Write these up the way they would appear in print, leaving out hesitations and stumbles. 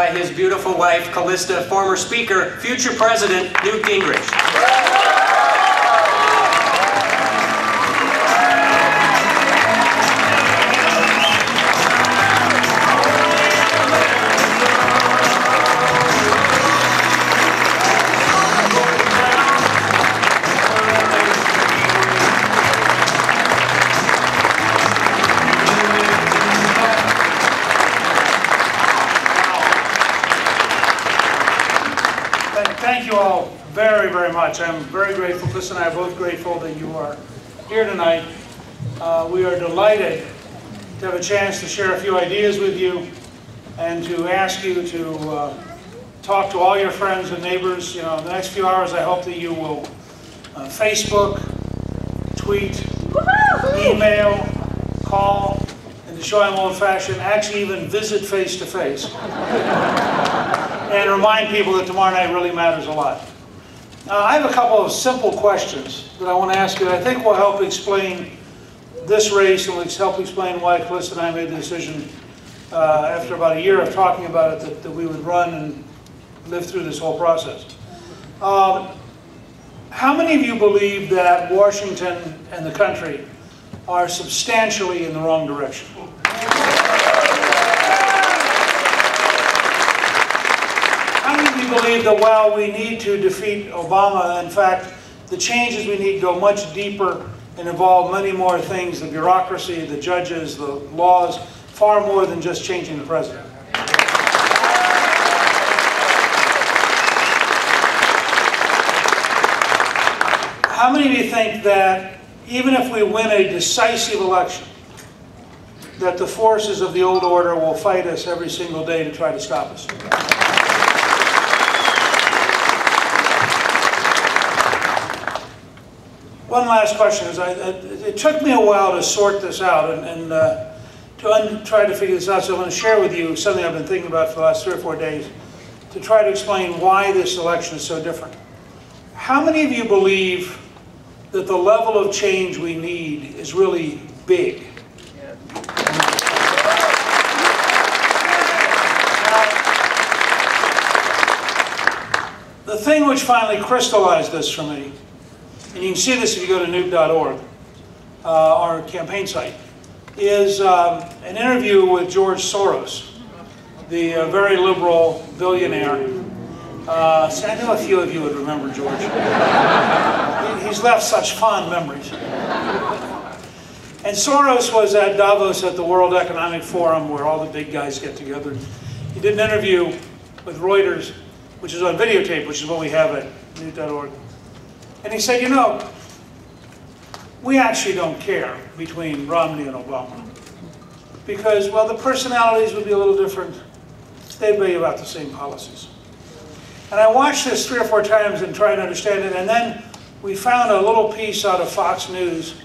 by his beautiful wife, Callista, former Speaker, future President Newt Gingrich. Thank you all very, very much. I'm very grateful. Chris and I are both grateful that you are here tonight. We are delighted to have a chance to share a few ideas with you and to ask you to talk to all your friends and neighbors. You know, in the next few hours, I hope that you will Facebook, tweet, email, call, and to show I'm old-fashioned, actually even visit face-to-face. And remind people that tomorrow night really matters a lot. I have a couple of simple questions that I want to ask you that I think will help explain this race and will help explain why Callista and I made the decision after about a year of talking about it that we would run and live through this whole process. How many of you believe that Washington and the country are substantially in the wrong direction? How many of you believe that while we need to defeat Obama, in fact, the changes we need go much deeper and involve many more things, the bureaucracy, the judges, the laws, far more than just changing the president? How many of you think that even if we win a decisive election, that the forces of the old order will fight us every single day to try to stop us? One last question is, it took me a while to sort this out and try to figure this out, so I'm going to share with you something I've been thinking about for the last 3 or 4 days to try to explain why this election is so different. How many of you believe that the level of change we need is really big? The thing which finally crystallized this for me, and you can see this if you go to newt.org, our campaign site, is an interview with George Soros, the very liberal billionaire. See, I know a few of you would remember George. He's left such fond memories. And Soros was at Davos at the World Economic Forum, where all the big guys get together. He did an interview with Reuters, which is on videotape, which is what we have at newt.org. And he said, you know, we actually don't care between Romney and Obama. Because, well, the personalities would be a little different. They'd be about the same policies. And I watched this 3 or 4 times and tried to understand it, and then we found a little piece out of Fox News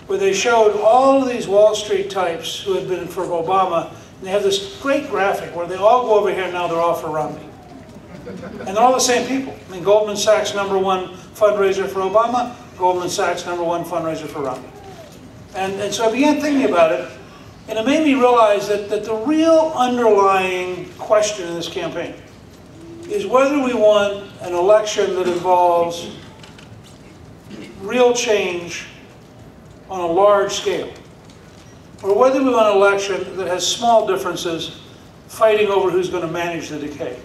where they showed all of these Wall Street types who had been for Obama, and they have this great graphic where they all go over here and now they're all for Romney. And they're all the same people. I mean, Goldman Sachs, #1 fundraiser for Obama, Goldman Sachs, #1 fundraiser for Romney. And so I began thinking about it, and it made me realize that the real underlying question in this campaign is whether we want an election that involves real change on a large scale, or whether we want an election that has small differences fighting over who's going to manage the decay.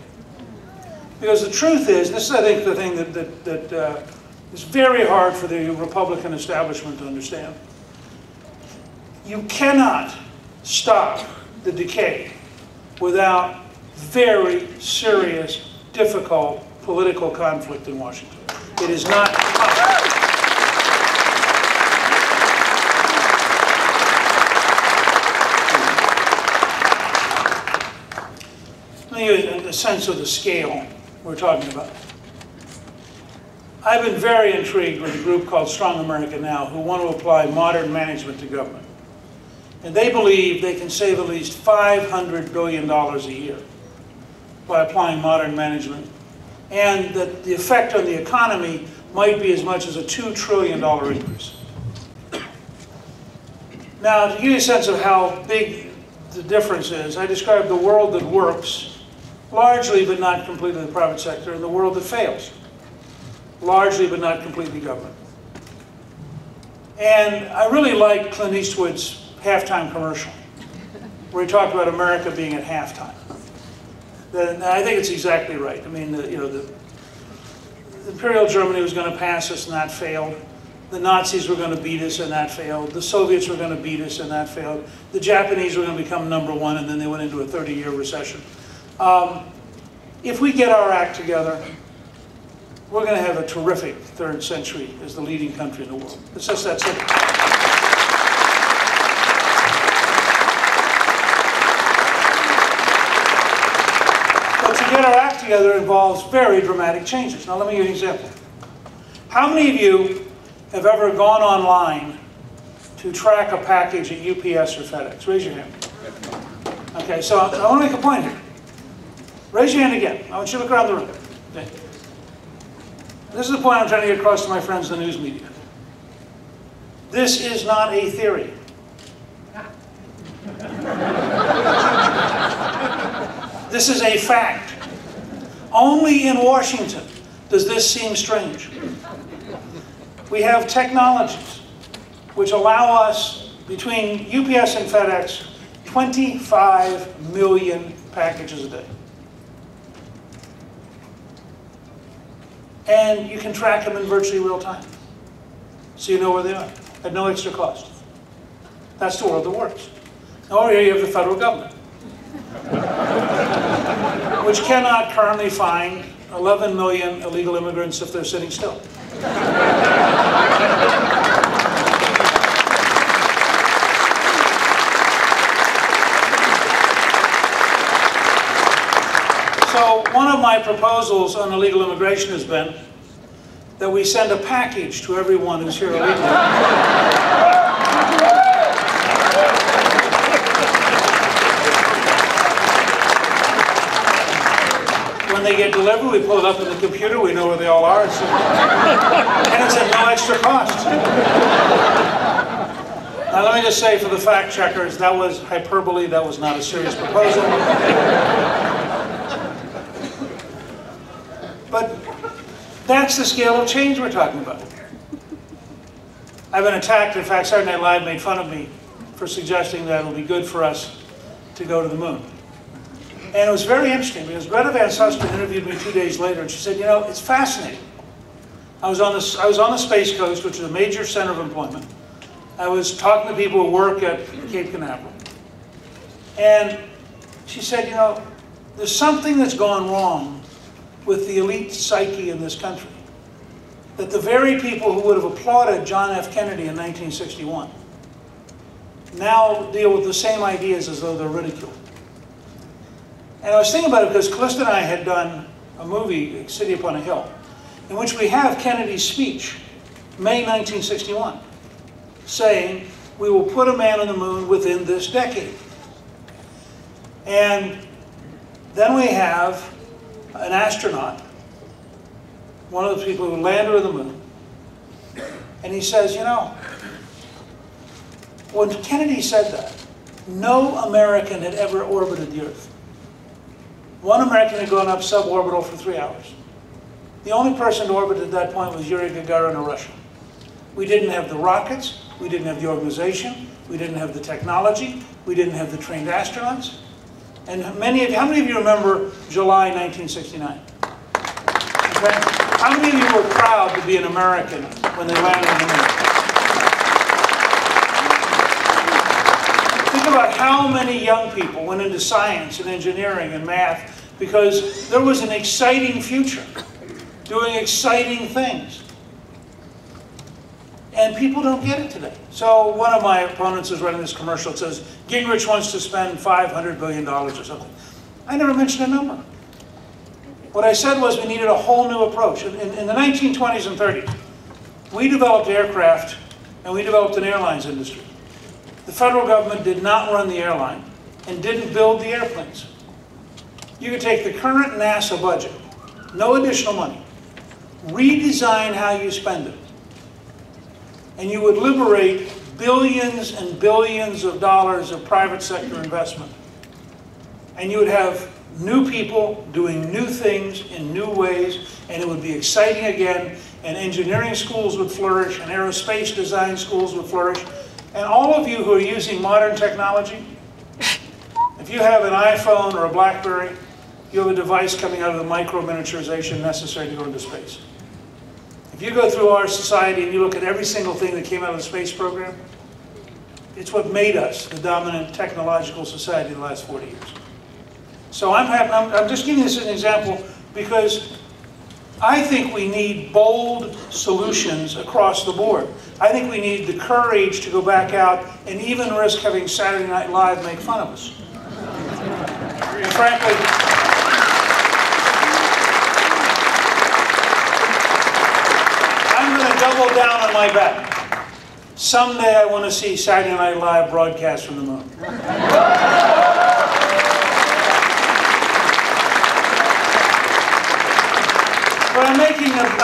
Because the truth is, this is, I think, the thing that is very hard for the Republican establishment to understand. You cannot stop the decay without very serious, difficult political conflict in Washington. It is not possible. Let me give you a sense of the scale we're talking about. I've been very intrigued with a group called Strong America Now, who want to apply modern management to government. And they believe they can save at least $500 billion a year by applying modern management, and that the effect on the economy might be as much as a $2 trillion increase. Now, to give you a sense of how big the difference is, I describe the world that works largely but not completely the private sector, and the world that fails, largely but not completely government. And I really like Clint Eastwood's halftime commercial, where he talked about America being at halftime. And I think it's exactly right. I mean, the Imperial Germany was going to pass us, and that failed. The Nazis were going to beat us, and that failed. The Soviets were going to beat us, and that failed. The Japanese were going to become #1, and then they went into a 30-year recession. If we get our act together, we're going to have a terrific third century as the leading country in the world. It's just that simple. But to get our act together involves very dramatic changes. Now let me give you an example. How many of you have ever gone online to track a package at UPS or FedEx? Raise your hand. Okay, so I want to make a point here. Raise your hand again. I want you to look around the room. Okay. This is the point I'm trying to get across to my friends in the news media. This is not a theory. This is a fact. Only in Washington does this seem strange. We have technologies which allow us, between UPS and FedEx, 25 million packages a day. And you can track them in virtually real time. So you know where they are, at no extra cost. That's the world that works. Now over here you have the federal government, which cannot currently find 11 million illegal immigrants if they're sitting still. So one of my proposals on illegal immigration has been that we send a package to everyone who's here illegally. When they get delivered, we pull it up in the computer, we know where they all are, and it's at no extra cost. Now let me just say for the fact checkers, that was hyperbole, that was not a serious proposal. But that's the scale of change we're talking about. I've been attacked. In fact, Saturday Night Live made fun of me for suggesting that it'll be good for us to go to the moon. And it was very interesting because Greta Van Susteren interviewed me 2 days later, and she said, you know, it's fascinating. I was on the Space Coast, which is a major center of employment. I was talking to people who work at Cape Canaveral. And she said, you know, there's something that's gone wrong with the elite psyche in this country, that the very people who would have applauded John F. Kennedy in 1961 now deal with the same ideas as though they're ridiculed. And I was thinking about it because Callista and I had done a movie, City Upon a Hill, in which we have Kennedy's speech, May 1961, saying, we will put a man on the moon within this decade. And then we have an astronaut, one of the people who landed on the moon, and he says, you know, when Kennedy said that, no American had ever orbited the Earth. One American had gone up suborbital for 3 hours. The only person to orbit at that point was Yuri Gagarin of Russia. We didn't have the rockets, we didn't have the organization, we didn't have the technology, we didn't have the trained astronauts. And how many of you remember July 1969? Okay? How many of you were proud to be an American when they landed on the moon? Think about how many young people went into science and engineering and math because there was an exciting future, doing exciting things. And people don't get it today. So one of my opponents is running this commercial. It says, Gingrich wants to spend $500 billion or something. I never mentioned a number. What I said was we needed a whole new approach. In the 1920s and 30s, we developed aircraft and we developed an airlines industry. The federal government did not run the airline and didn't build the airplanes. You could take the current NASA budget, no additional money, redesign how you spend it, and you would liberate billions and billions of dollars of private sector investment. And you would have new people doing new things in new ways, and it would be exciting again, and engineering schools would flourish, and aerospace design schools would flourish. And all of you who are using modern technology, if you have an iPhone or a BlackBerry, you have a device coming out of the micro-miniaturization necessary to go into space. If you go through our society and you look at every single thing that came out of the space program, it's what made us the dominant technological society in the last 40 years. So I'm just giving this as an example because I think we need bold solutions across the board. I think we need the courage to go back out and even risk having Saturday Night Live make fun of us. And frankly, I'm going to double down on my bet. Someday I want to see Saturday Night Live broadcast from the moon. But I'm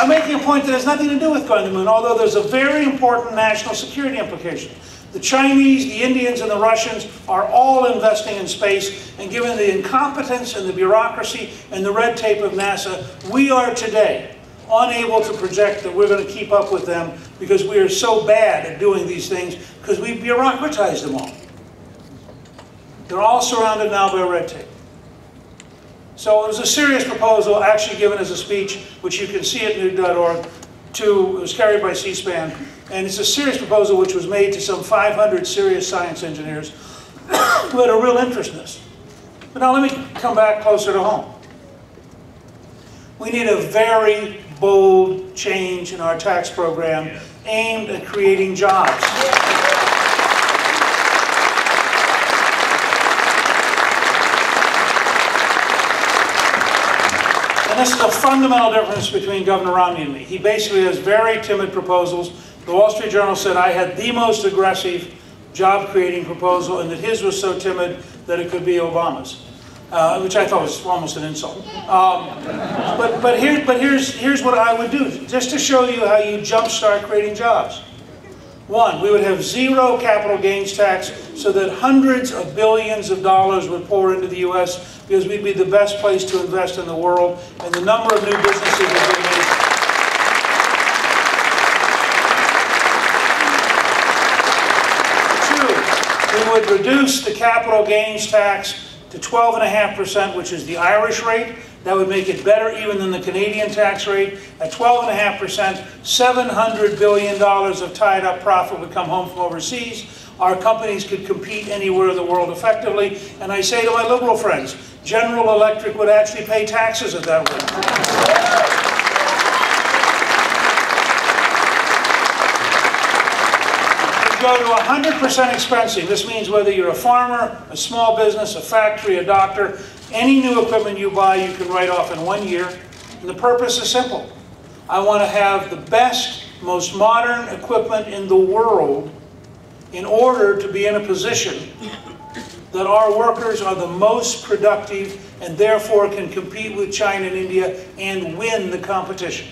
making a point that has nothing to do with going to the moon, although there's a very important national security implication. The Chinese, the Indians, and the Russians are all investing in space, and given the incompetence and the bureaucracy and the red tape of NASA, we are today unable to project that we're going to keep up with them because we are so bad at doing these things because we bureaucratized them all. They're all surrounded now by red tape. So it was a serious proposal actually given as a speech, which you can see at newt.org, it was carried by C-SPAN, and it's a serious proposal which was made to some 500 serious science engineers who had a real interest in this. But now let me come back closer to home. We need a very bold change in our tax program aimed at creating jobs. And this is a fundamental difference between Governor Romney and me. He basically has very timid proposals. The Wall Street Journal said I had the most aggressive job-creating proposal and that his was so timid that it could be Obama's, which I thought was almost an insult. But here's what I would do, just to show you how you jumpstart creating jobs. One, we would have zero capital gains tax so that hundreds of billions of dollars would pour into the U.S. because we'd be the best place to invest in the world, and the number of new businesses would be made. Two, we would reduce the capital gains tax to 12.5%, which is the Irish rate. That would make it better even than the Canadian tax rate. At 12.5%, $700 billion of tied up profit would come home from overseas. Our companies could compete anywhere in the world effectively. And I say to my liberal friends, General Electric would actually pay taxes at that rate. We go to 100% expensing. This means whether you're a farmer, a small business, a factory, a doctor, any new equipment you buy, you can write off in 1 year. And the purpose is simple. I want to have the best, most modern equipment in the world in order to be in a position that our workers are the most productive and therefore can compete with China and India and win the competition.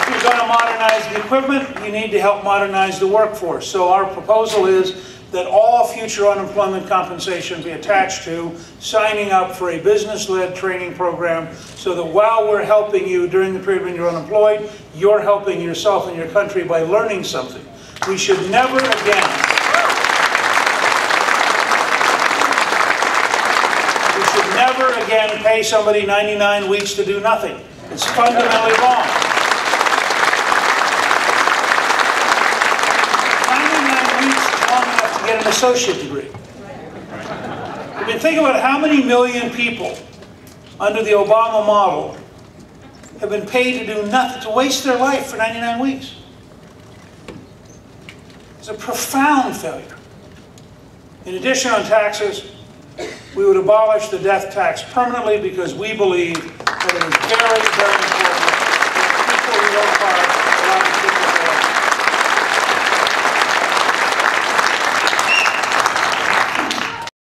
You're going to modernize the equipment, you need to help modernize the workforce. So our proposal is that all future unemployment compensation be attached to signing up for a business-led training program so that while we're helping you during the period when you're unemployed, you're helping yourself and your country by learning something. We should never again pay somebody 99 weeks to do nothing. It's fundamentally wrong. 99 weeks is long enough to get an associate degree. I mean, think about how many million people under the Obama model have been paid to do nothing, to waste their life for 99 weeks. It's a profound failure. In addition, on taxes, we would abolish the death tax permanently because we believe that it is very, very important.